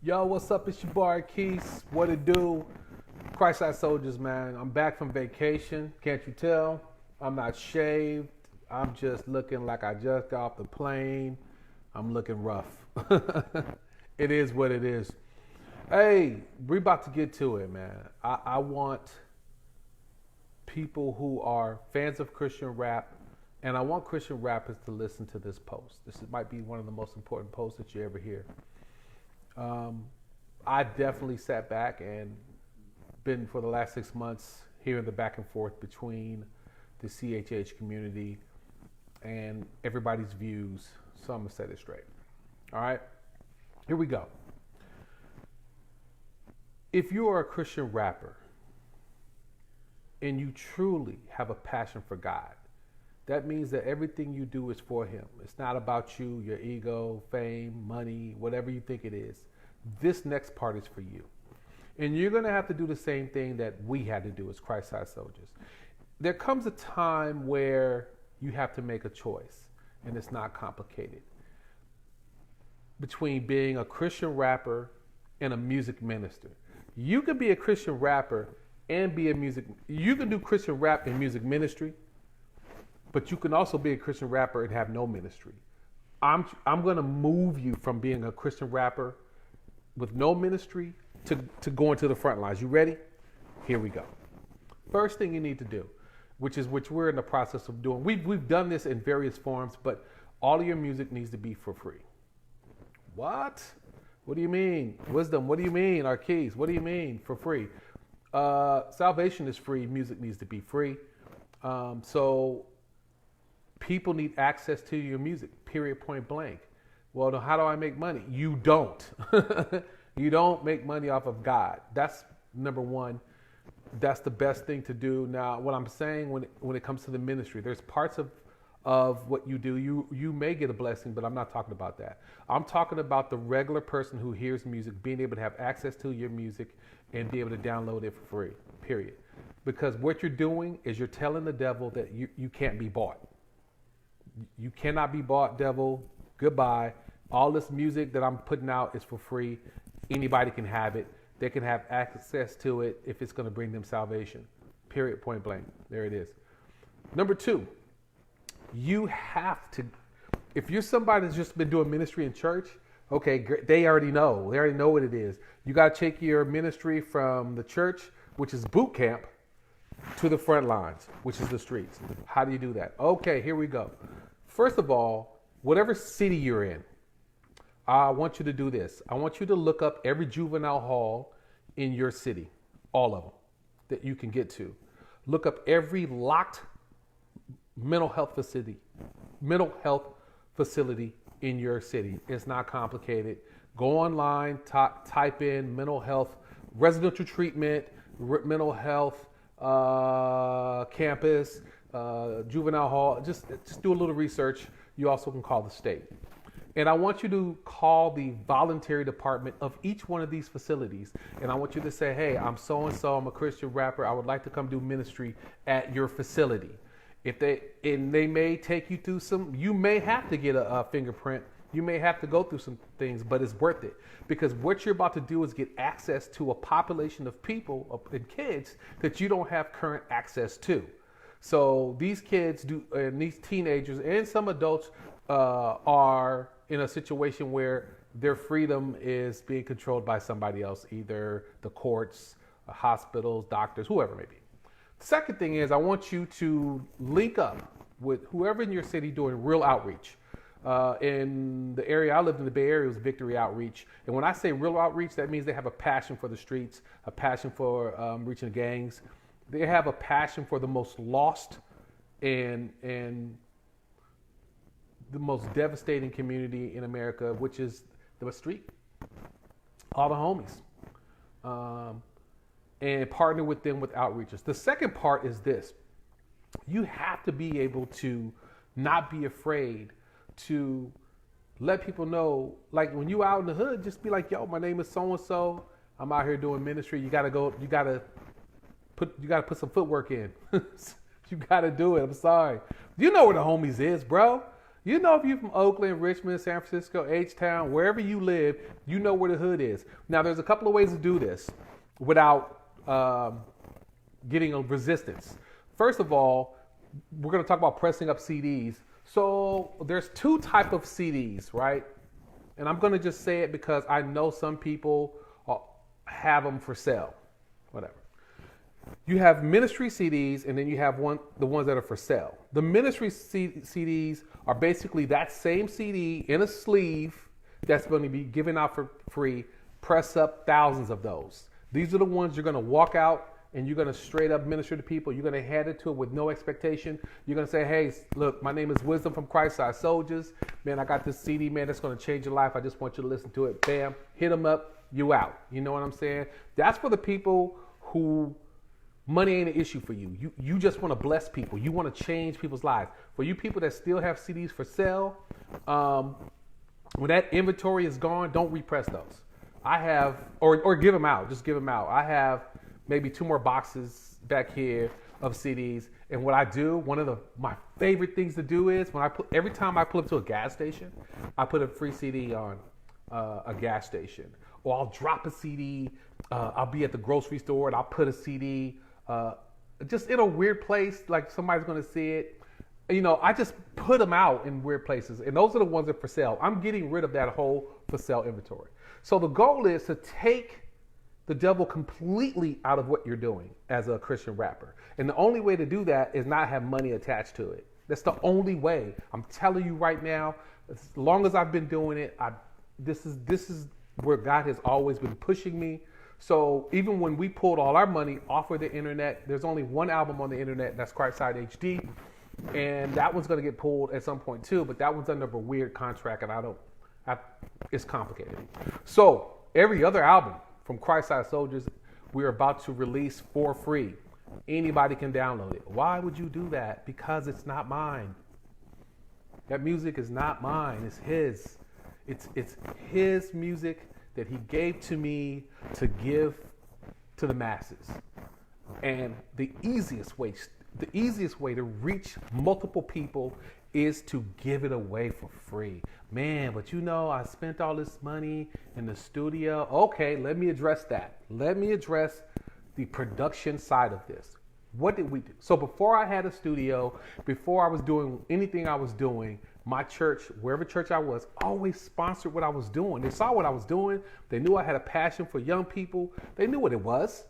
Yo, what's up? It's your boy Keith. What it do? Christ-like soldiers, man. I'm back from vacation. Can't you tell? I'm not shaved. I'm just looking like I just got off the plane. I'm looking rough. It is what it is. Hey, we're about to get to it, man. I want people who are fans of Christian rap, and I want Christian rappers to listen to this post. This might be one of the most important posts that you ever hear. I definitely sat back and been for the last 6 months hearing the back and forth between the CHH community and everybody's views. So I'm gonna set it straight. All right, here we go. If you are a Christian rapper and you truly have a passion for God, that means that everything you do is for Him. It's not about you, your ego, fame, money, whatever you think it is. This next part is for you. And you're going to have to do the same thing that we had to do as Christ-like soldiers. There comes a time where you have to make a choice, and it's not complicated, between being a Christian rapper and a music minister. You can be a Christian rapper and be a music. You can do Christian rap and music ministry, but you can also be a Christian rapper and have no ministry. I'm going to move you from being a Christian rapper with no ministry to going to the front lines. You ready? Here we go. First thing you need to do, which we're in the process of doing. We've done this in various forms, but all of your music needs to be for free. What? What do you mean? Wisdom, what do you mean? Arkeys, what do you mean for free? Salvation is free. Music needs to be free. So people need access to your music, period, point blank. Well, then how do I make money? You don't. You don't make money off of God. That's number one. That's the best thing to do. Now, what I'm saying when it comes to the ministry, there's parts of what you do. You may get a blessing, but I'm not talking about that. I'm talking about the regular person who hears music, being able to have access to your music and be able to download it for free, period. Because what you're doing is you're telling the devil that you can't be bought. You cannot be bought, devil. Goodbye. All this music that I'm putting out is for free. Anybody can have it. They can have access to it if it's going to bring them salvation. Period, point blank. There it is. Number two, you have to, if you're somebody that's just been doing ministry in church, okay, great, they already know. They already know what it is. You got to take your ministry from the church, which is boot camp, to the front lines, which is the streets. How do you do that? Okay, here we go. First of all, whatever city you're in, I want you to do this. I want you to look up every juvenile hall in your city, all of them that you can get to. Look up every locked mental health facility in your city. It's not complicated. Go online, type in mental health, residential treatment, mental health campus, juvenile hall. Just do a little research. You also can call the state. And I want you to call the voluntary department of each one of these facilities. And I want you to say, hey, I'm so-and-so, I'm a Christian rapper. I would like to come do ministry at your facility. They may take you through you may have to get a fingerprint. You may have to go through some things, but it's worth it. Because what you're about to do is get access to a population of people and kids that you don't have current access to. So these kids and these teenagers and some adults are in a situation where their freedom is being controlled by somebody else, either the courts, hospitals, doctors, whoever it may be. The second thing is I want you to link up with whoever in your city doing real outreach. In the area I lived in, the Bay Area, was Victory Outreach. And when I say real outreach, that means they have a passion for the streets, a passion for reaching gangs. They have a passion for the most lost and the most devastating community in America, which is the street. All the homies. And partner with them with outreaches. The second part is this. You have to be able to not be afraid to let people know, like when you out in the hood, just be like, yo, my name is so-and-so. I'm out here doing ministry. You gotta put some footwork in. You gotta do it. I'm sorry. You know where the homies is, bro. You know, if you're from Oakland, Richmond, San Francisco, H-Town, wherever you live, you know where the hood is. Now, there's a couple of ways to do this without getting a resistance. First of all, we're going to talk about pressing up CDs. So there's two type of CDs, right? And I'm going to just say it because I know some people have them for sale, whatever. You have ministry CDs, and then you have the ones that are for sale. The ministry CDs are basically that same CD in a sleeve that's going to be given out for free. Press up thousands of those. These are the ones you're going to walk out and you're going to straight up minister to people. You're going to hand it to them with no expectation. You're going to say, hey, look, my name is Wisdom from Christ-Sized Soldiers. Man, I got this CD, man, that's going to change your life. I just want you to listen to it. Bam, hit them up, you out. You know what I'm saying? That's for the people who money ain't an issue for you. You just want to bless people. You want to change people's lives. For you people that still have CDs for sale, when that inventory is gone, don't repress those. I have, or give them out. Just give them out. I have maybe 2 more boxes back here of CDs. And what I do, one of my favorite things to do is every time I pull up to a gas station, I put a free CD on a gas station. Or I'll drop a CD. I'll be at the grocery store and I'll put a CD just in a weird place, like somebody's going to see it. You know, I just put them out in weird places. And those are the ones that are for sale. I'm getting rid of that whole for sale inventory. So the goal is to take the devil completely out of what you're doing as a Christian rapper. And the only way to do that is not have money attached to it. That's the only way. I'm telling you right now, as long as I've been doing it, this is where God has always been pushing me. So even when we pulled all our money off of the internet, there's only one album on the internet, that's Christ-Side HD. And that one's going to get pulled at some point too, but that one's under a weird contract and it's complicated. So every other album from Christ-Side Soldiers, we're about to release for free. Anybody can download it. Why would you do that? Because it's not mine. That music is not mine. It's his. It's his music that he gave to me to give to the masses. And the easiest way to reach multiple people is to give it away for free. Man, but you know, I spent all this money in the studio. Okay, let me address that. Let me address the production side of this. What did we do? So before I had a studio, before I was doing anything I was doing, my church, wherever church I was, always sponsored what I was doing. They saw what I was doing. They knew I had a passion for young people. They knew what it was.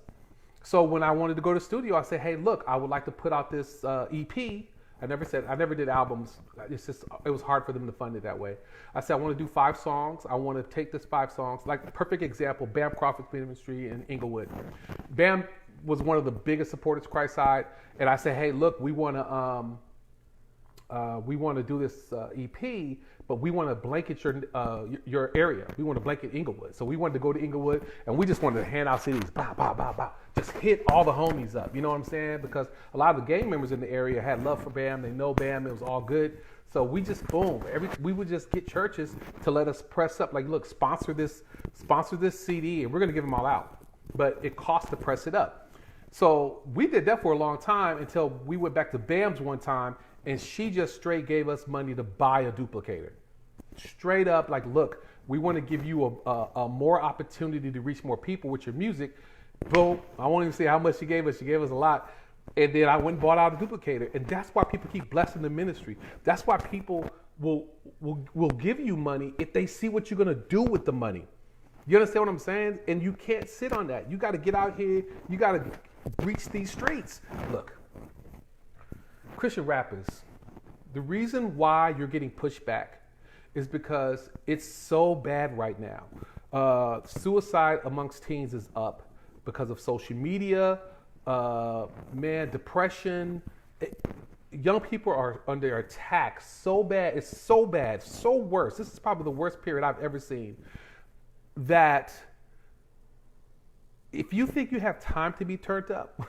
So when I wanted to go to the studio, I said, hey, look, I would like to put out this EP. I never did albums. It was hard for them to fund it that way. I said, I want to do 5 songs. I want to take this 5 songs. Like, perfect example, Bam Crawford's ministry in Inglewood. Bam was one of the biggest supporters of Christ-Side. And I said, hey, look, we want to do this EP, but we want to blanket your area. We want to blanket Inglewood. So we wanted to go to Inglewood, and we just wanted to hand out CDs. Bow, bow, bow, bow. Just hit all the homies up. You know what I'm saying? Because a lot of the gang members in the area had love for Bam. They know Bam. It was all good. So we just, boom. We would just get churches to let us press up. Like, look, sponsor this CD, and we're going to give them all out. But it costs to press it up. So we did that for a long time until we went back to Bam's one time, and she just straight gave us money to buy a duplicator. Straight up, like, look, we want to give you a more opportunity to reach more people with your music. Boom. I won't even say how much she gave us. She gave us a lot. And then I went and bought out a duplicator. And that's why people keep blessing the ministry. That's why people will give you money if they see what you're going to do with the money. You understand what I'm saying? And you can't sit on that. You got to get out here. You got to reach these streets. Look, Christian rappers, the reason why you're getting pushed back is because it's so bad right now. Suicide amongst teens is up because of social media, depression. Young people are under attack so bad. It's so bad, so worse. This is probably the worst period I've ever seen. That if you think you have time to be turned up,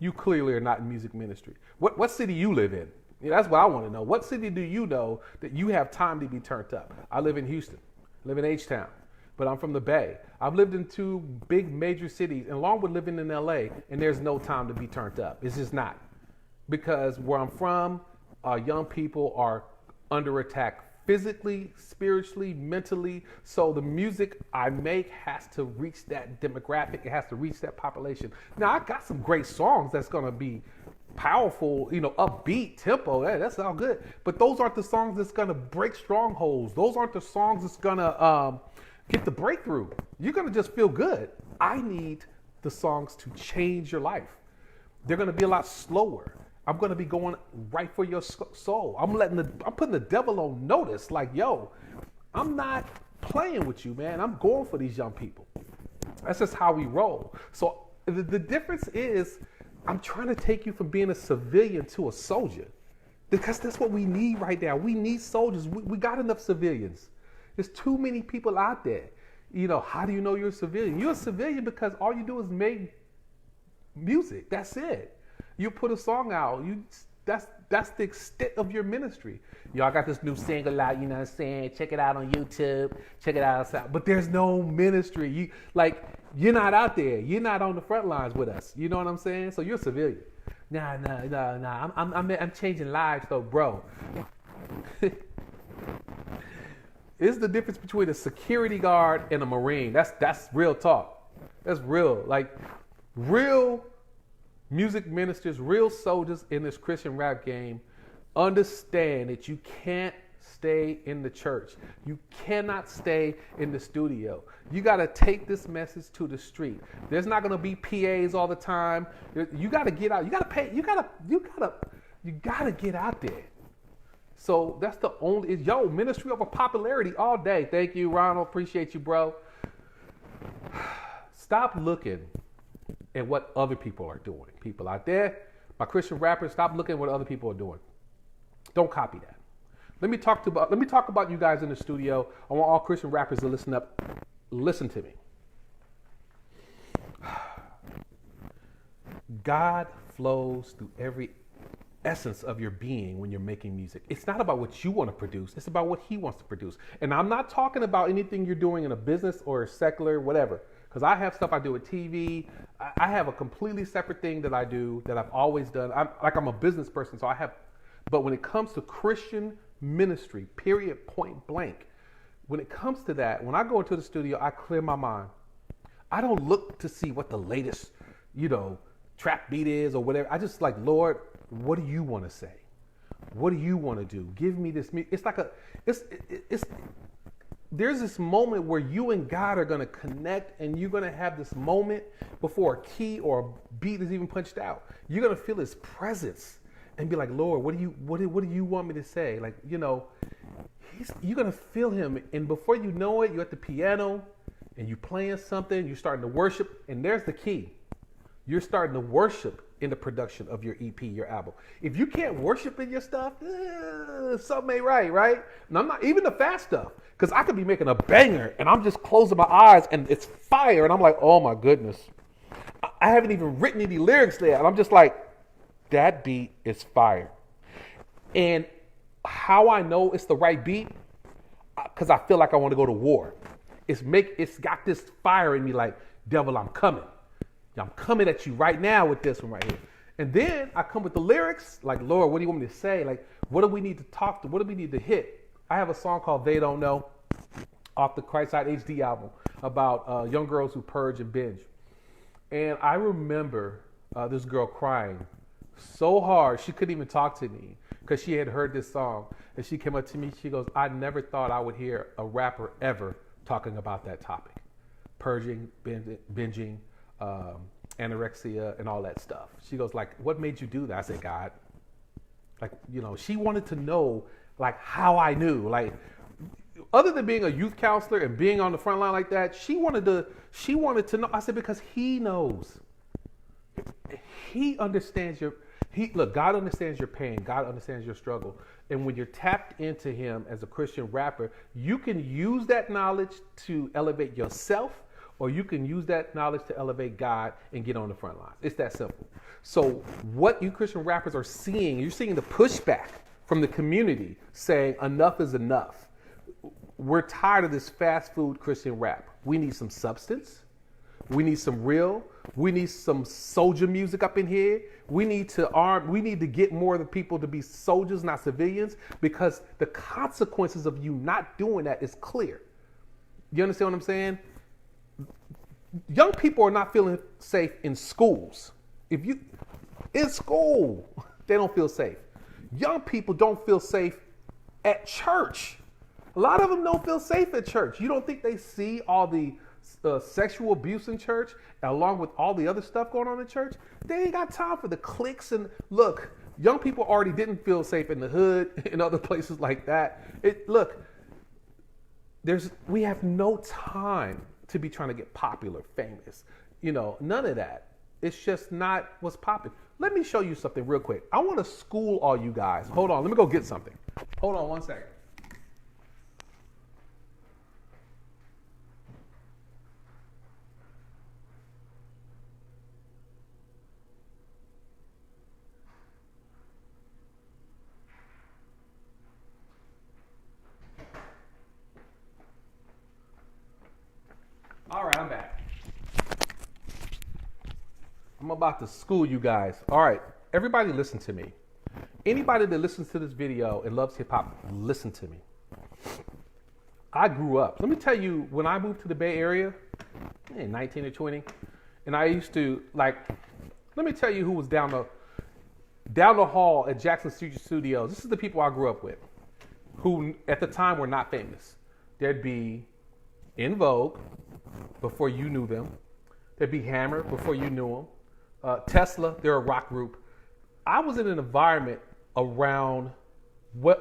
you clearly are not in music ministry. What city you live in? Yeah, that's what I want to know. What city do you know that you have time to be turned up? I live in Houston. I live in H-Town. But I'm from the Bay. I've lived in 2 big major cities, and along with living in LA, and there's no time to be turned up. It's just not. Because where I'm from, young people are under attack physically, spiritually, mentally. So the music I make has to reach that demographic. It has to reach that population. Now, I got some great songs that's going to be powerful, upbeat tempo. Hey, that's all good. But those aren't the songs that's going to break strongholds. Those aren't the songs that's going to get the breakthrough. You're going to just feel good. I need the songs to change your life. They're going to be a lot slower. I'm going to be going right for your soul. I'm putting the devil on notice. Like, yo, I'm not playing with you, man. I'm going for these young people. That's just how we roll. So the difference is I'm trying to take you from being a civilian to a soldier, because that's what we need right now. We need soldiers. We got enough civilians. There's too many people out there. How do you know you're a civilian? You're a civilian because all you do is make music. That's it. You put a song out. That's the extent of your ministry. Y'all got this new single out, you know what I'm saying? Check it out on YouTube. Check it out outside. But there's no ministry. You're not out there. You're not on the front lines with us. You know what I'm saying? So you're a civilian. Nah. I'm changing lives though, bro. It's the difference between a security guard and a Marine. That's real talk. That's real. Like, real music ministers, real soldiers in this Christian rap game understand that you can't stay in the church. You cannot stay in the studio. You got to take this message to the street. There's not going to be PAs all the time. You got to get out. You got to pay. You got to get out there. So that's the only, ministry over popularity all day. Thank you, Ronald. Appreciate you, bro. Stop looking at what other people are doing. People out there, my Christian rappers, stop looking at what other people are doing. Don't copy that. Let me talk about you guys in the studio. I want all Christian rappers to listen up. Listen to me. God flows through every essence of your being when you're making music. It's not about what you want to produce. It's about what he wants to produce. And I'm not talking about anything you're doing in a business or a secular, whatever. Because I have stuff I do with TV. I have a completely separate thing that I do that I've always done. I'm a business person, so I have. But when it comes to Christian ministry, period, point blank, when it comes to that, when I go into the studio, I clear my mind. I don't look to see what the latest, trap beat is or whatever. I just Lord, what do you want to say? What do you want to do? Give me this. It's like there's this moment where you and God are going to connect, and you're going to have this moment before a key or a beat is even punched out. You're going to feel his presence and be like, Lord, what do you want me to say? You're going to feel him. And before you know it, you're at the piano and you're playing something, you're starting to worship. And there's the key. You're starting to worship in the production of your EP, your album. If you can't worship in your stuff, something ain't right? And I'm not even the fast stuff, because I could be making a banger and I'm just closing my eyes and it's fire. And I'm like, oh my goodness. I haven't even written any lyrics there. And I'm just like, that beat is fire. And how I know it's the right beat, because I feel like I want to go to war. It's got this fire in me like, devil, I'm coming. I'm coming at you right now with this one right here. And then I come with the lyrics, like, Lord, what do you want me to say? Like, what do we need to talk to? What do we need to hit? I have a song called They Don't Know off the Christ-Side HD album about young girls who purge and binge. And I remember this girl crying so hard she couldn't even talk to me because she had heard this song. And she came up to me, she goes, I never thought I would hear a rapper ever talking about that topic. Purging, binging, anorexia and all that stuff. She goes, what made you do that? I said, God. She wanted to know how I knew. Other than being a youth counselor and being on the front line like that, she wanted to know. I said, because he knows. He understands God understands your pain. God understands your struggle. And when you're tapped into him as a Christian rapper, you can use that knowledge to elevate yourself, or you can use that knowledge to elevate God and get on the front lines. It's that simple. So what you Christian rappers are seeing, you're seeing the pushback from the community saying enough is enough. We're tired of this fast food Christian rap. We need some substance. We need some real. We need some soldier music up in here. We need to get more of the people to be soldiers, not civilians, because the consequences of you not doing that is clear. You understand what I'm saying? Young people are not feeling safe in schools. In school, they don't feel safe. Young people don't feel safe at church. A lot of them don't feel safe at church. You don't think they see all the sexual abuse in church, along with all the other stuff going on in church? They ain't got time for the cliques. And look, young people already didn't feel safe in the hood and other places like that. We have no time to be trying to get popular, famous. None of that. It's just not what's popping. Let me show you something real quick. I want to school all you guys. Hold on, let me go get something. Hold on 1 second. All right, I'm back. I'm about to school you guys. All right, everybody listen to me. Anybody that listens to this video and loves hip hop, listen to me. I grew up. Let me tell you, when I moved to the Bay Area, 19 or 20, and I used to, let me tell you who was down the hall at Jackson Studios. This is the people I grew up with, who at the time were not famous. There'd be In Vogue, before you knew them. There'd be Hammer before you knew them. Tesla, they're a rock group. I was in an environment around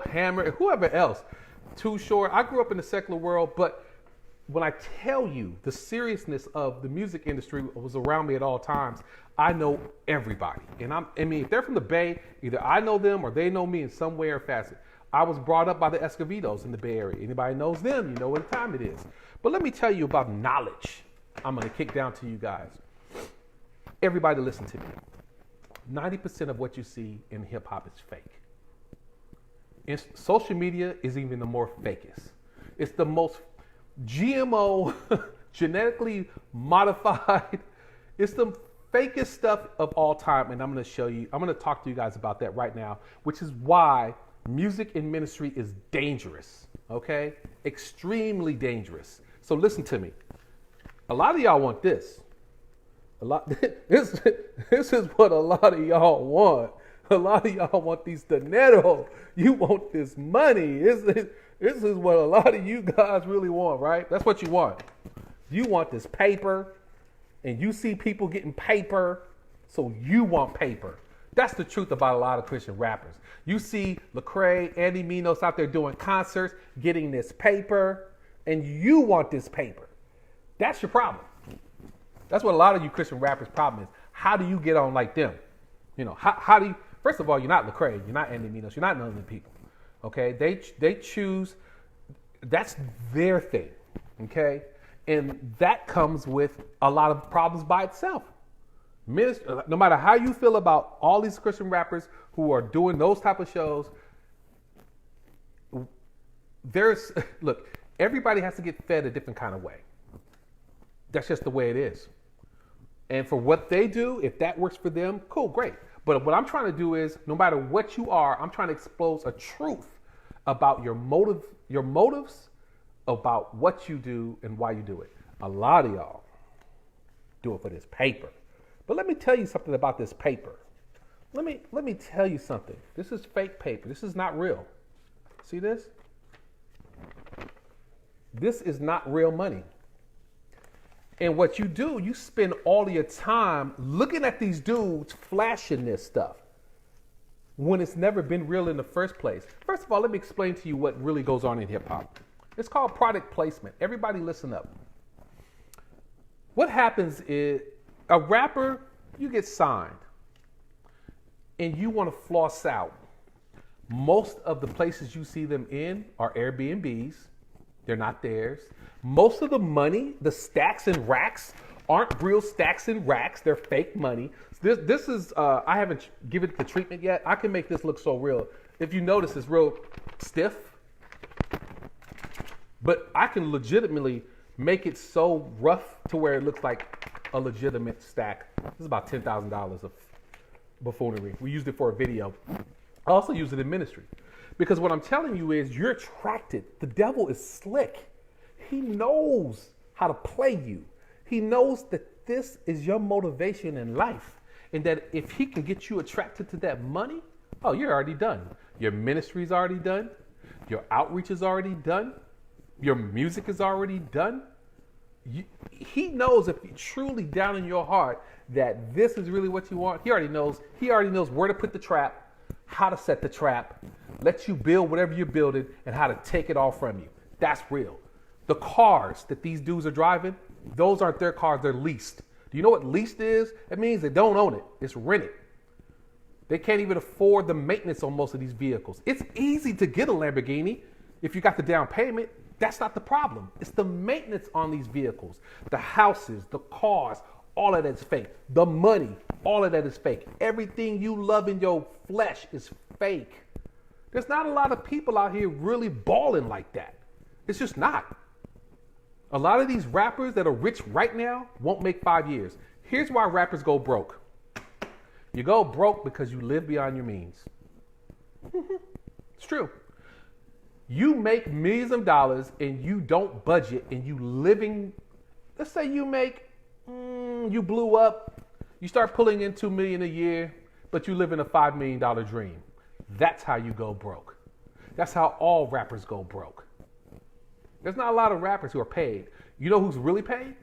Hammer and whoever else. Too Short. I grew up in the secular world, but when I tell you the seriousness of the music industry was around me at all times, I know everybody. And if they're from the Bay, either I know them or they know me in some way or facet. I was brought up by the Escovedos in the Bay Area. Anybody knows them, you know what time it is. But let me tell you about knowledge. I'm going to kick down to you guys. Everybody listen to me. 90% of what you see in hip hop is fake. Social media is even the more fakest. It's the most GMO, genetically modified. It's the fakest stuff of all time. And I'm going to talk to you guys about that right now, which is why music and ministry is dangerous. Okay? Extremely dangerous. So listen to me. A lot of y'all want this. This is what a lot of y'all want. A lot of y'all want these dinero. You want this money. This is what a lot of you guys really want, right? That's what you want. You want this paper, and you see people getting paper, so you want paper. That's the truth about a lot of Christian rappers. You see Lecrae, Andy Minos out there doing concerts, getting this paper, and you want this paper. That's your problem. That's what a lot of you Christian rappers' problem is. How do you get on like them? How do you? First of all, you're not Lecrae, you're not Andy Minos, you're not none of the people. Okay, they choose. That's their thing. Okay, and that comes with a lot of problems by itself. No matter how you feel about all these Christian rappers who are doing those type of shows, look, everybody has to get fed a different kind of way. That's just the way it is. And for what they do, if that works for them, cool, great. But what I'm trying to do is, no matter what you are, I'm trying to expose a truth about your motives, about what you do and why you do it. A lot of y'all do it for this paper. But let me tell you something about this paper. Let me tell you something. This is fake paper. This is not real. See this? This is not real money. And what you do, you spend all of your time looking at these dudes flashing this stuff when it's never been real in the first place. First of all, let me explain to you what really goes on in hip hop. It's called product placement. Everybody listen up. What happens is a rapper, you get signed and you want to floss out. Most of the places you see them in are Airbnbs. They're not theirs. Most of the money, the stacks and racks, aren't real stacks and racks. They're fake money. This is, I haven't given it the treatment yet. I can make this look so real. If you notice, it's real stiff. But I can legitimately make it so rough to where it looks like a legitimate stack. This is about $10,000 of buffoonery. We used it for a video. I also use it in ministry. Because what I'm telling you is you're attracted. The devil is slick. He knows how to play you. He knows that this is your motivation in life. And that if he can get you attracted to that money, oh, you're already done. Your ministry is already done. Your outreach is already done. Your music is already done. He knows if you truly down in your heart that this is really what you want. He already knows where to put the trap, how to set the trap, let you build whatever you're building, and how to take it all from you. That's real. The cars that these dudes are driving, those aren't their cars, they're leased. Do you know what leased is? It means they don't own it. It's rented. They can't even afford the maintenance on most of these vehicles. It's easy to get a Lamborghini if you got the down payment. That's not the problem. It's the maintenance on these vehicles. The houses, the cars, all of that's fake. The money, all of that is fake. Everything you love in your flesh is fake. There's not a lot of people out here really balling like that. It's just not. A lot of these rappers that are rich right now won't make 5 years. Here's why rappers go broke. You go broke because you live beyond your means. It's true. You make millions of dollars and you don't budget and you living, let's say you make, you blew up, you start pulling in $2 million a year, but you live in a $5 million dream. That's how you go broke. That's how all rappers go broke. There's not a lot of rappers who are paid. You know who's really paid?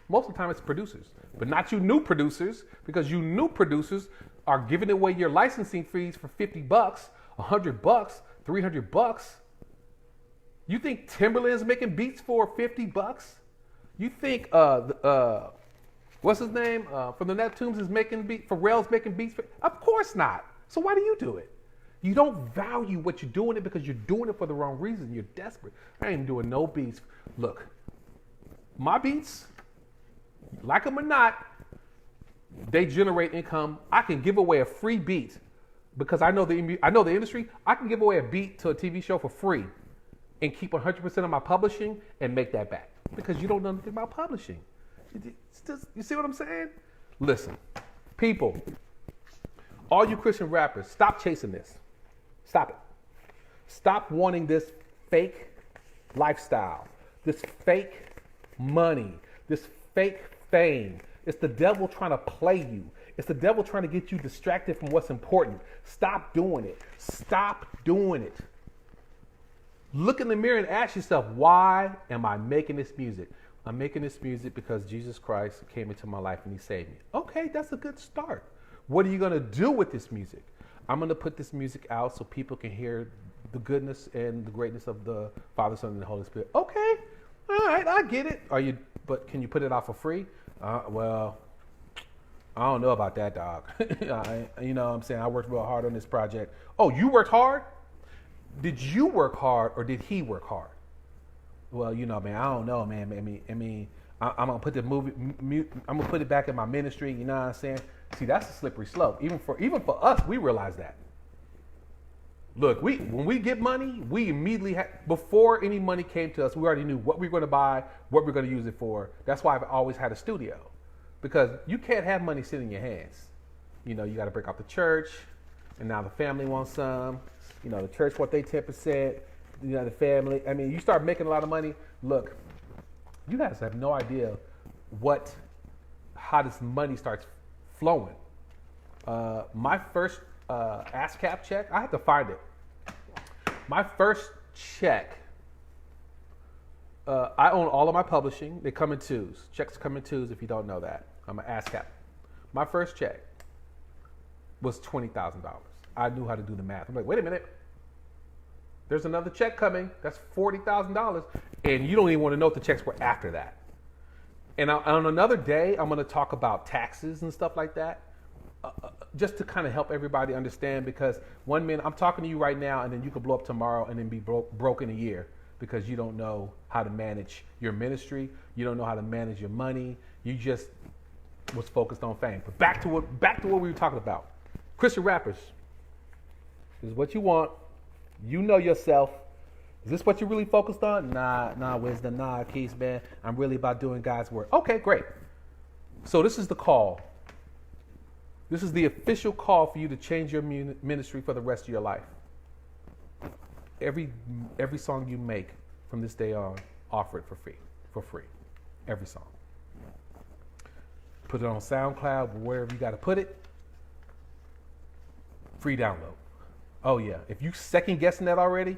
Most of the time it's producers, but not you new producers, because you new producers are giving away your licensing fees for $50, $100, $300. You think Timberland's making beats for $50? You think what's his name from the Neptunes is making beats? Pharrell's making beats for? Of course not. So why do you do it? You don't value what you're doing it because you're doing it for the wrong reason. You're desperate. I ain't doing no beats. Look, my beats, like them or not, they generate income. I can give away a free beat because I know the industry. I can give away a beat to a TV show for free and keep 100% of my publishing and make that back because you don't know anything about publishing. You see what I'm saying? Listen, people, all you Christian rappers, stop chasing this. Stop it. Stop wanting this fake lifestyle, this fake money, this fake fame. It's the devil trying to play you. It's the devil trying to get you distracted from what's important. Stop doing it. Stop doing it. Look in the mirror and ask yourself, why am I making this music? I'm making this music because Jesus Christ came into my life and he saved me. Okay, that's a good start. What are you going to do with this music? I'm going to put this music out so people can hear the goodness and the greatness of the Father, Son, and the Holy Spirit. Okay, all right, I get it. But can you put it out for free? Well, I don't know about that, dog. You know what I'm saying? I worked real hard on this project. Oh, you worked hard? Did you work hard or did he work hard? Well, you know, man, I don't know, man. I'm gonna put the I'm gonna put it back in my ministry. You know what I'm saying? See, that's a slippery slope. Even for us, we realize that. Look, when we get money, we immediately before any money came to us, we already knew what we were going to buy, what we we're going to use it for. That's why I've always had a studio, because you can't have money sitting in your hands. You know, you got to break off the church, and now the family wants some. You know, the church want their 10%. You know, the family. I mean, you start making a lot of money. Look, you guys have no idea how this money starts flowing. My first ASCAP check, I had to find it. My first check, I own all of my publishing. They come in twos. Checks come in twos if you don't know that. I'm an ASCAP. My first check was $20,000. I knew how to do the math. I'm like, wait a minute. There's another check coming. That's $40,000. And you don't even want to know what the checks were after that. And on another day, I'm going to talk about taxes and stuff like that. Just to kind of help everybody understand, because one minute I'm talking to you right now and then you could blow up tomorrow and then be broke in a year because you don't know how to manage your ministry. You don't know how to manage your money. You just was focused on fame. But back to what we were talking about. Christian rappers, this is what you want. You know yourself. Is this what you're really focused on? Nah, wisdom, nah, Keys, man. I'm really about doing God's work. Okay, great. So this is the call. This is the official call for you to change your ministry for the rest of your life. Every song you make from this day on, offer it for free. Every song. Put it on SoundCloud, wherever you got to put it. Free download. Oh yeah, if you second guessing that already,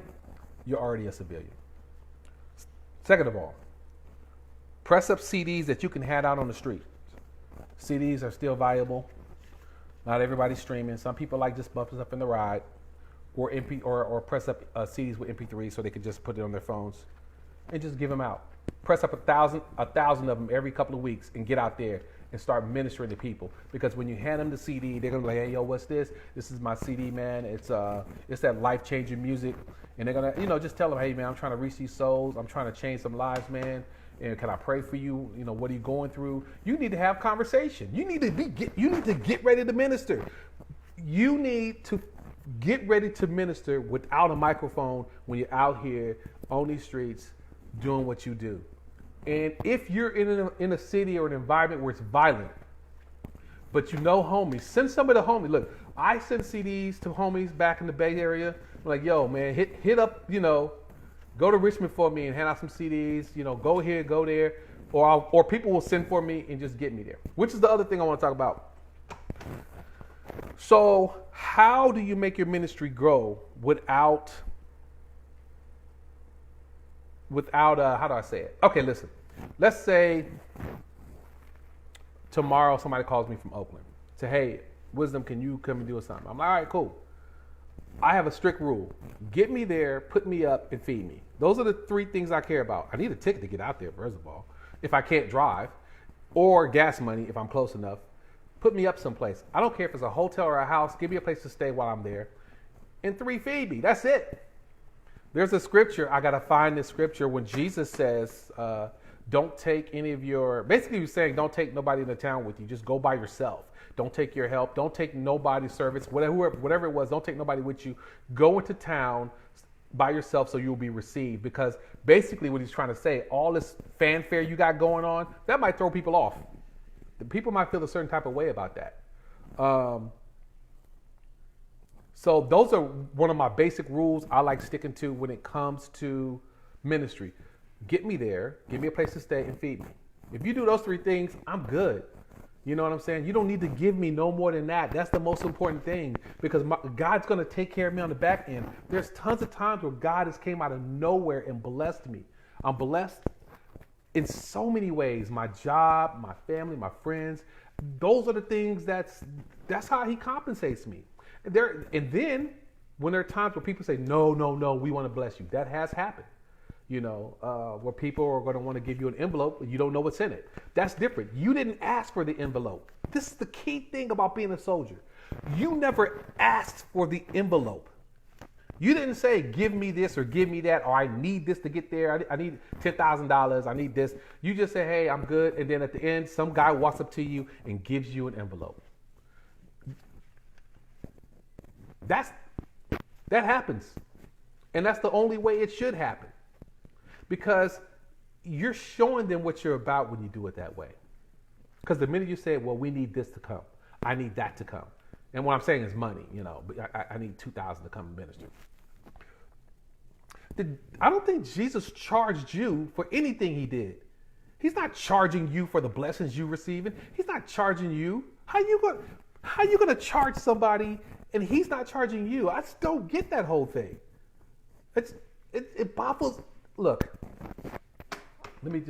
you're already a civilian. Second of all, press up CDs that you can hand out on the street. CDs are still valuable. Not everybody's streaming. Some people like just bumping up in the ride, or or press up CDs with MP3 so they can just put it on their phones and just give them out. Press up 1,000 of them every couple of weeks and get out there and start ministering to people. Because when you hand them the CD, they're gonna be like, "Hey, yo, what's this? This is my CD, man. It's that life-changing music." And they're gonna, just tell them, "Hey, man, I'm trying to reach these souls. I'm trying to change some lives, man. And can I pray for you? What are you going through?" You need to have conversation. You need to get ready to minister. You need to get ready to minister without a microphone when you're out here on these streets doing what you do. And if you're in a city or an environment where it's violent, but homies, send some of the homies. Look, I send CDs to homies back in the Bay Area. I'm like, yo, man, hit up, go to Richmond for me and hand out some CDs. Go here, go there, or people will send for me and just get me there. Which is the other thing I want to talk about. So, how do you make your ministry grow without how do I say it? Okay, listen. Let's say tomorrow somebody calls me from Oakland. Say, "Hey, Wisdom, can you come and do something?" I'm like, "All right, cool." I have a strict rule. Get me there, put me up, and feed me. Those are the three things I care about. I need a ticket to get out there, first of all, if I can't drive, or gas money if I'm close enough. Put me up someplace. I don't care if it's a hotel or a house. Give me a place to stay while I'm there. And 3, feed me. That's it. There's a scripture. I got to find this scripture when Jesus says, don't take any of your, basically he was saying, don't take nobody in the town with you. Just go by yourself. Don't take your help. Don't take nobody's service. Whatever it was, don't take nobody with you. Go into town by yourself so you'll be received. Because basically what he's trying to say, all this fanfare you got going on, that might throw people off. The people might feel a certain type of way about that. So those are one of my basic rules I like sticking to when it comes to ministry. Get me there, give me a place to stay, and feed me. If you do those 3 things, I'm good. You know what I'm saying? You don't need to give me no more than that. That's the most important thing, because God's going to take care of me on the back end. There's tons of times where God has came out of nowhere and blessed me. I'm blessed in so many ways. My job, my family, my friends. Those are the things that's how he compensates me. And then when there are times where people say, no, we want to bless you. That has happened. Where people are going to want to give you an envelope and you don't know what's in it. That's different. You didn't ask for the envelope. This is the key thing about being a soldier. You never asked for the envelope. You didn't say, give me this or give me that, or I need this to get there. I need $10,000. I need this. You just say, hey, I'm good. And then at the end, some guy walks up to you and gives you an envelope. That happens. And that's the only way it should happen. Because you're showing them what you're about when you do it that way. Because the minute you say, well, we need this to come, I need that to come. And what I'm saying is money, but I need $2,000 to come and minister. I don't think Jesus charged you for anything he did. He's not charging you for the blessings you're receiving. He's not charging you. How you going to charge somebody and he's not charging you? I just don't get that whole thing. It baffles. Look, let me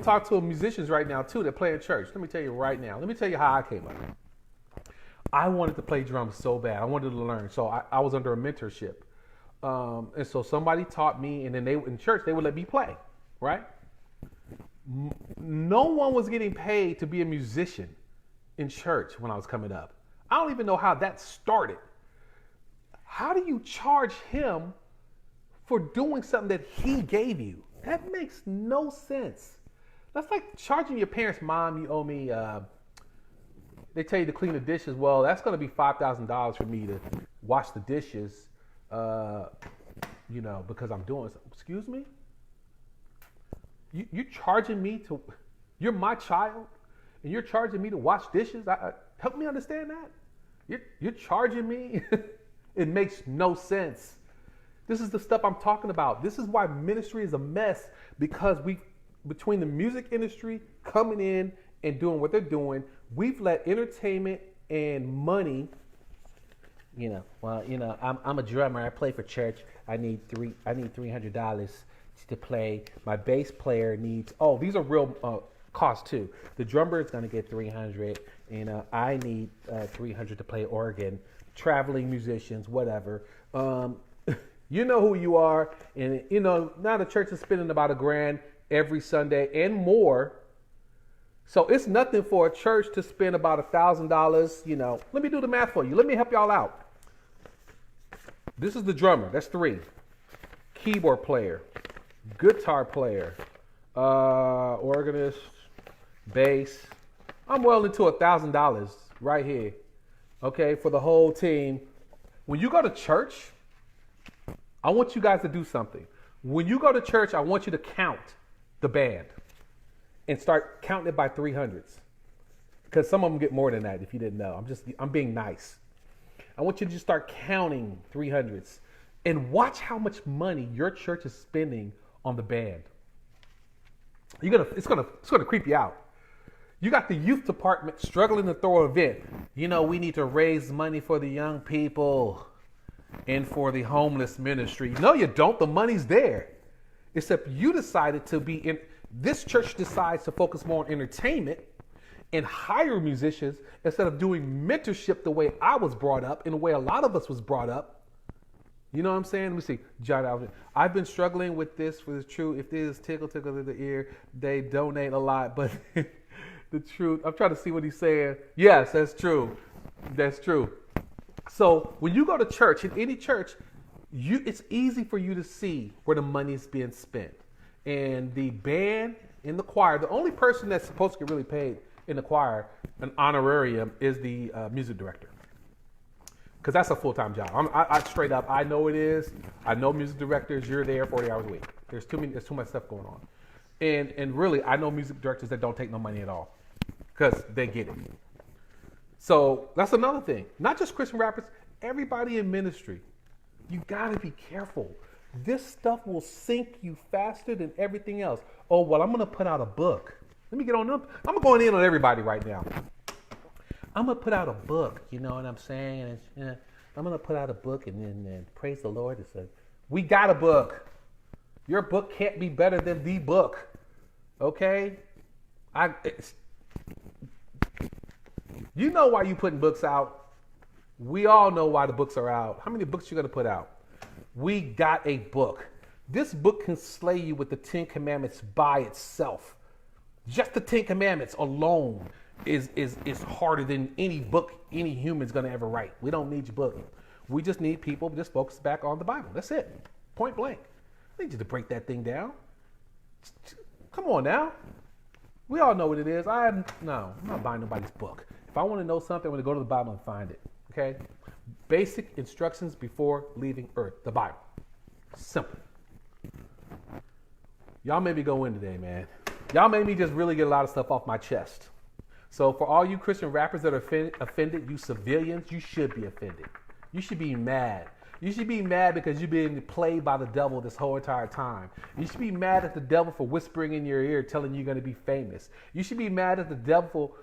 talk to musicians right now too that play in church. Let me tell you right now. Let me tell you how I came up. I wanted to play drums so bad. I wanted to learn. So I was under a mentorship. And so somebody taught me, and then in church, they would let me play, right? No one was getting paid to be a musician in church when I was coming up. I don't even know how that started. How do you charge him for doing something that he gave you? That makes no sense. That's like charging your parents, mom, you owe me, they tell you to clean the dishes. Well, that's going to be $5,000 for me to wash the dishes. because I'm doing something. Excuse me? You're charging me to, you're my child, and you're charging me to wash dishes? Help me understand that. You're charging me? It makes no sense. This is the stuff I'm talking about. This is why ministry is a mess, because between the music industry coming in and doing what they're doing, we've let entertainment and money. I'm a drummer. I play for church. I need $300 to play. My bass player needs. Oh, these are real costs too. The drummer is going to get $300. I need $300 to play organ. Traveling musicians, whatever. You know who you are, and now the church is spending about $1,000 every Sunday and more. So it's nothing for a church to spend about $1,000. Let me do the math for you. Let me help y'all out. This is the drummer. That's 3. Keyboard player, guitar player, organist, bass. I'm well into $1,000 right here. Okay, for the whole team. When you go to church, I want you guys to do something. When you go to church, I want you to count the band and start counting it by 300s. Because some of them get more than that, if you didn't know. I'm being nice. I want you to just start counting 300s and watch how much money your church is spending on the band. It's gonna creep you out. You got the youth department struggling to throw an event. We need to raise money for the young people and for the homeless ministry. No, you don't. The money's there. Except you decided to be in. This church decides to focus more on entertainment and hire musicians instead of doing mentorship the way I was brought up and the way a lot of us was brought up. You know what I'm saying? Let me see. John Alvin. I've been struggling with this for the truth. If this is tickle to the ear, they donate a lot, but the truth. I'm trying to see what he's saying. Yes, that's true. That's true. So when you go to church, in any church, it's easy for you to see where the money is being spent. And the band and the choir, the only person that's supposed to get really paid in the choir, an honorarium, is the music director. Because that's a full-time job. I straight up, I know it is. I know music directors, you're there 40 hours a week. There's too much stuff going on. And really, I know music directors that don't take no money at all because they get it. So that's another thing. Not just Christian rappers, everybody in ministry. You got to be careful. This stuff will sink you faster than everything else. Oh, well, I'm going to put out a book. Let me get on them. I'm going in on everybody right now. I'm going to put out a book, you know what I'm saying? And, I'm going to put out a book and then praise the Lord. It says, we got a book. Your book can't be better than the book. Okay? You know why you putting books out. We all know why the books are out. How many books you going to put out? We got a book. This book can slay you with the 10 Commandments by itself. Just the 10 Commandments alone is harder than any book any human's going to ever write. We don't need your book. We just need people to just focus back on the Bible. That's it. Point blank. I need you to break that thing down. Come on now. We all know what it is. I'm not buying nobody's book. If I want to know something, I'm going to go to the Bible and find it. Okay? Basic instructions before leaving Earth. The Bible. Simple. Y'all made me go in today, man. Y'all made me just really get a lot of stuff off my chest. So for all you Christian rappers that are offended, you civilians, you should be offended. You should be mad. You should be mad because you've been played by the devil this whole entire time. You should be mad at the devil for whispering in your ear, telling you you're going to be famous. You should be mad at the devil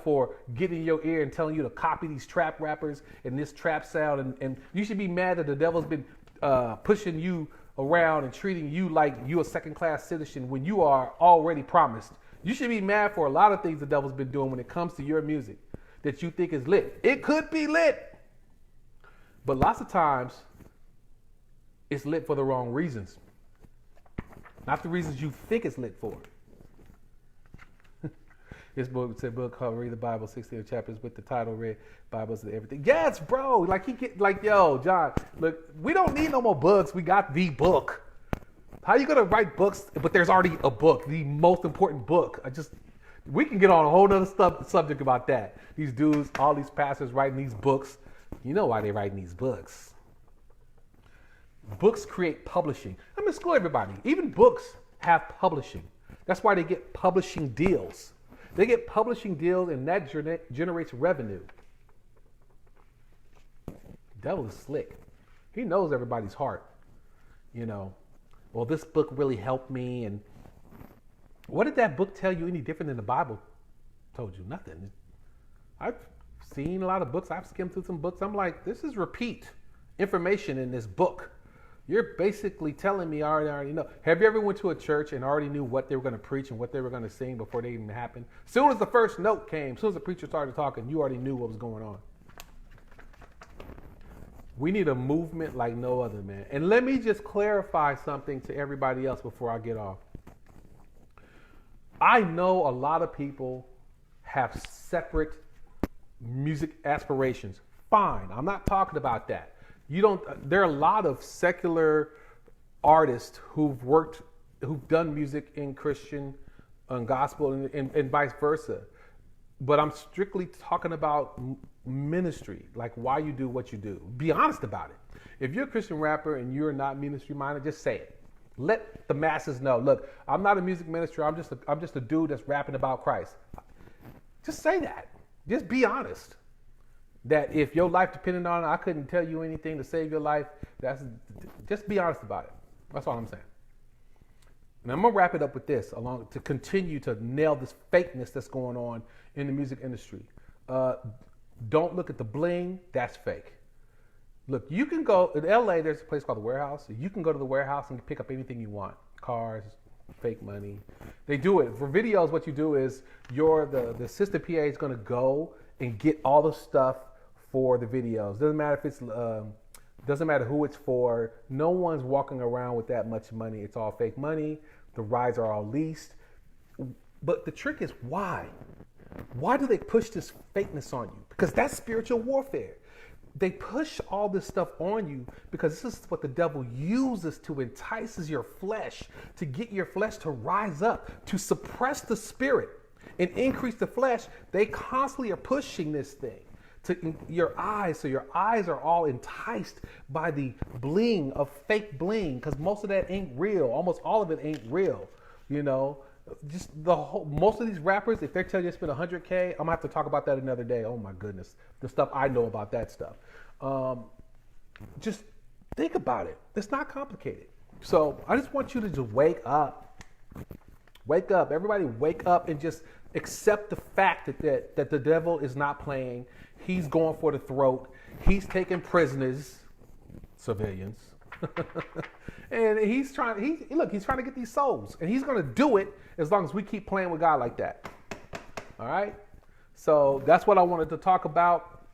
for getting in your ear and telling you to copy these trap rappers and this trap sound. And you should be mad that the devil's been pushing you around and treating you like you a second-class citizen when you are already promised. You should be mad for a lot of things the devil's been doing when it comes to your music that you think is lit. It could be lit. But lots of times, it's lit for the wrong reasons. Not the reasons you think it's lit for. This book called Read the Bible, 16 chapters with the title Read Bibles and everything. Yes, bro. Yo, John, look, we don't need no more books. We got the book. How you gonna write books, but there's already a book, the most important book? We can get on a whole other subject about that. These dudes, all these pastors writing these books. You know why they're writing these books. Books create publishing. I'm going to school everybody. Even books have publishing. That's why they get publishing deals. They get publishing deals, and that generates revenue. Devil is slick. He knows everybody's heart. Well, this book really helped me. And what did that book tell you any different than the Bible told you? Nothing. I've seen a lot of books. I've skimmed through some books. I'm like, this is repeat information in this book. You're basically telling me I already know. Have you ever went to a church and already knew what they were going to preach and what they were going to sing before they even happened? As soon as the first note came, as soon as the preacher started talking, you already knew what was going on. We need a movement like no other, man. And let me just clarify something to everybody else before I get off. I know a lot of people have separate music aspirations. Fine. I'm not talking about that. There are a lot of secular artists who've done music in Christian and gospel and vice versa. But I'm strictly talking about ministry, like why you do what you do. Be honest about it. If you're a Christian rapper and you're not ministry minded, just say it. Let the masses know. Look, I'm not a music minister. I'm just a dude that's rapping about Christ. Just say that. Just be honest. That if your life depended on it, I couldn't tell you anything to save your life. Just be honest about it. That's all I'm saying. And I'm gonna wrap it up with this, to continue to nail this fakeness that's going on in the music industry. Don't look at the bling. That's fake. Look, you can go in LA. There's a place called the Warehouse. You can go to the Warehouse and pick up anything you want. Cars, fake money. They do it for videos. What you do is the assistant PA is gonna go and get all the stuff for the videos. Doesn't matter who it's for. No one's walking around with that much money. It's all fake money. The rides are all leased. But the trick is why? Why do they push this fakeness on you? Because that's spiritual warfare. They push all this stuff on you because this is what the devil uses to entice your flesh, to get your flesh to rise up, to suppress the spirit and increase the flesh. They constantly are pushing this thing to your eyes, so your eyes are all enticed by the bling of fake bling, because most of that ain't real. Almost all of it ain't real. Just most of these rappers, if they're telling you to spend $100K, I'm gonna have to talk about that another day. Oh my goodness, the stuff I know about that stuff. Just think about it. It's not complicated. So I just want you to just wake up. Wake up, everybody! Wake up and just accept the fact that the devil is not playing. He's going for the throat. He's taking prisoners, civilians. And he's trying to get these souls, and he's going to do it as long as we keep playing with God like that. All right. So that's what I wanted to talk about.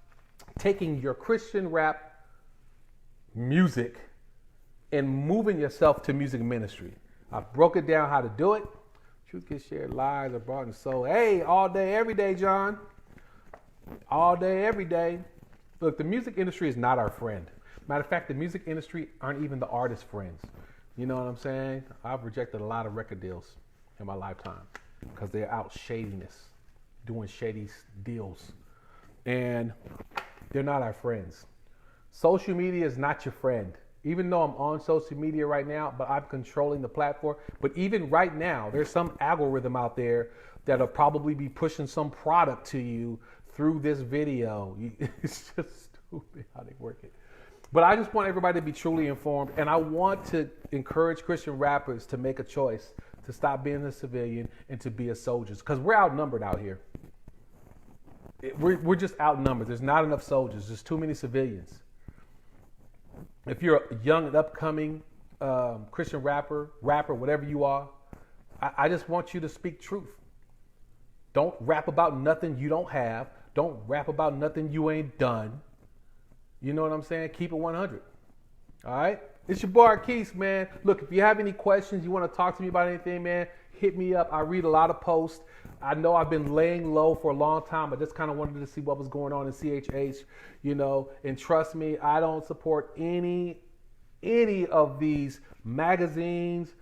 Taking your Christian rap music and moving yourself to music ministry. I broke it down how to do it. Truth gets shared, lies are brought in soul. Hey, all day, every day, John. All day, every day. Look, the music industry is not our friend. Matter of fact, the music industry aren't even the artist's friends. You know what I'm saying? I've rejected a lot of record deals in my lifetime because they're out shadiness, doing shady deals. And they're not our friends. Social media is not your friend. Even though I'm on social media right now, but I'm controlling the platform. But even right now, there's some algorithm out there that'll probably be pushing some product to you through this video. It's just stupid how they work it. But I just want everybody to be truly informed. And I want to encourage Christian rappers to make a choice to stop being a civilian and to be a soldier. Because we're outnumbered out here. We're just outnumbered. There's not enough soldiers. There's too many civilians. If you're a young and upcoming Christian rapper, whatever you are, I just want you to speak truth. Don't rap about nothing you don't have. Don't rap about nothing you ain't done. You know what I'm saying? Keep it 100. All right? It's your boy Keith, man. Look, if you have any questions, you want to talk to me about anything, man, hit me up. I read a lot of posts. I know I've been laying low for a long time. I just kind of wanted to see what was going on in CHH, and trust me, I don't support any of these magazines.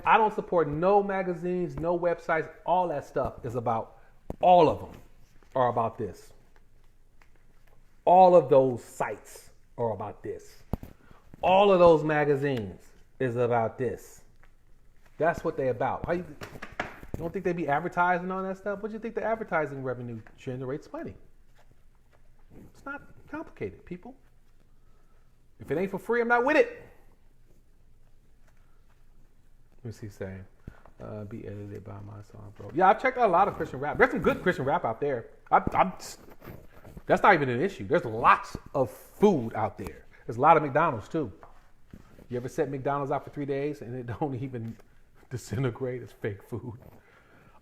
I don't support no magazines, no websites. All that stuff is about, all of them are about this. All of those sites are about this. All of those magazines is about this. That's what they about. You don't think they be advertising on that stuff? What do you think the advertising revenue generates money? It's not complicated, people. If it ain't for free, I'm not with it. What's he saying? Be edited by my song, bro. Yeah, I've checked out a lot of Christian rap. There's some good Christian rap out there. That's not even an issue. There's lots of food out there. There's a lot of McDonald's too. You ever set McDonald's out for 3 days and it don't even disintegrate? It's fake food.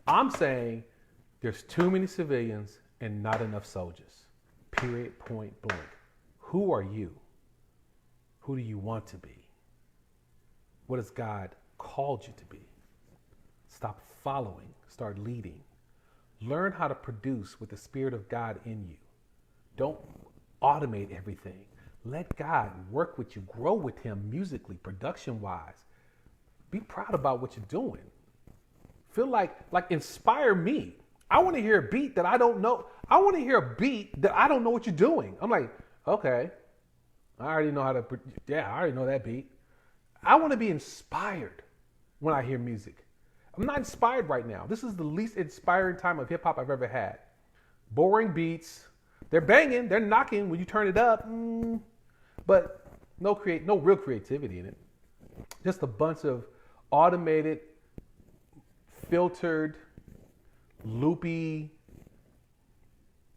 I'm saying there's too many civilians and not enough soldiers. Period, point blank. Who are you? Who do you want to be? What has God called you to be? Stop following, start leading. Learn how to produce with the Spirit of God in you. Don't automate everything. Let God work with you, grow with him musically, production-wise. Be proud about what you're doing. Feel like inspire me. I want to hear a beat that I don't know. I want to hear a beat that I don't know what you're doing. I'm like, okay, I already know how to, I already know that beat. I want to be inspired when I hear music. I'm not inspired right now. This is the least inspiring time of hip hop I've ever had. Boring beats. They're banging, they're knocking when you turn it up. But no real creativity in it. Just a bunch of automated, filtered, loopy,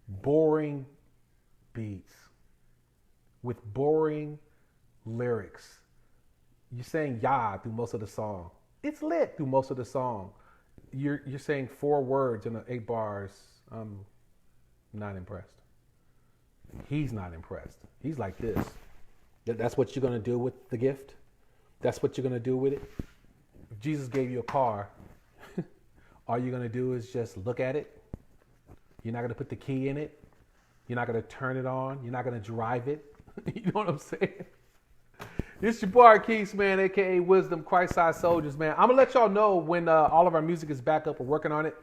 boring beats with boring lyrics. You're saying "yah" through most of the song. It's lit through most of the song. You're saying 4 words in 8 bars. I'm not impressed. He's not impressed. He's like this. That's what you're going to do with the gift? That's what you're going to do with it? If Jesus gave you a car, all you're going to do is just look at it. You're not going to put the key in it. You're not going to turn it on. You're not going to drive it. You know what I'm saying? This your boy Keith, man, a.k.a. Wisdom, Christ-Sized Soldiers, man. I'm going to let y'all know when all of our music is back up. We're working on it.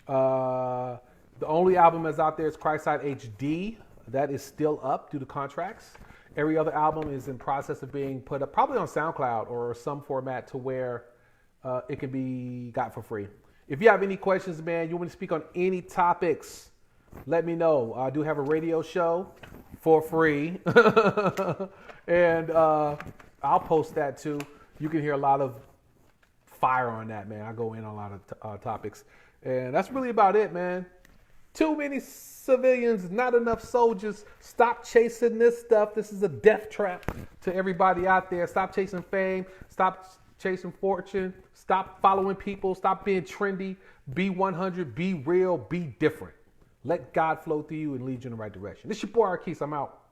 The only album that's out there is Christ-Side HD. That is still up due to contracts. Every other album is in process of being put up, probably on SoundCloud or some format to where it can be got for free. If you have any questions, man, you want to speak on any topics, let me know. I do have a radio show for free. And I'll post that too. You can hear a lot of fire on that, man. I go in on a lot of topics. And that's really about it, man. Too many civilians, not enough soldiers. Stop chasing this stuff. This is a death trap to everybody out there. Stop chasing fame. Stop chasing fortune. Stop following people. Stop being trendy. Be 100. Be real. Be different. Let God flow through you and lead you in the right direction. This is your boy Arquise. I'm out.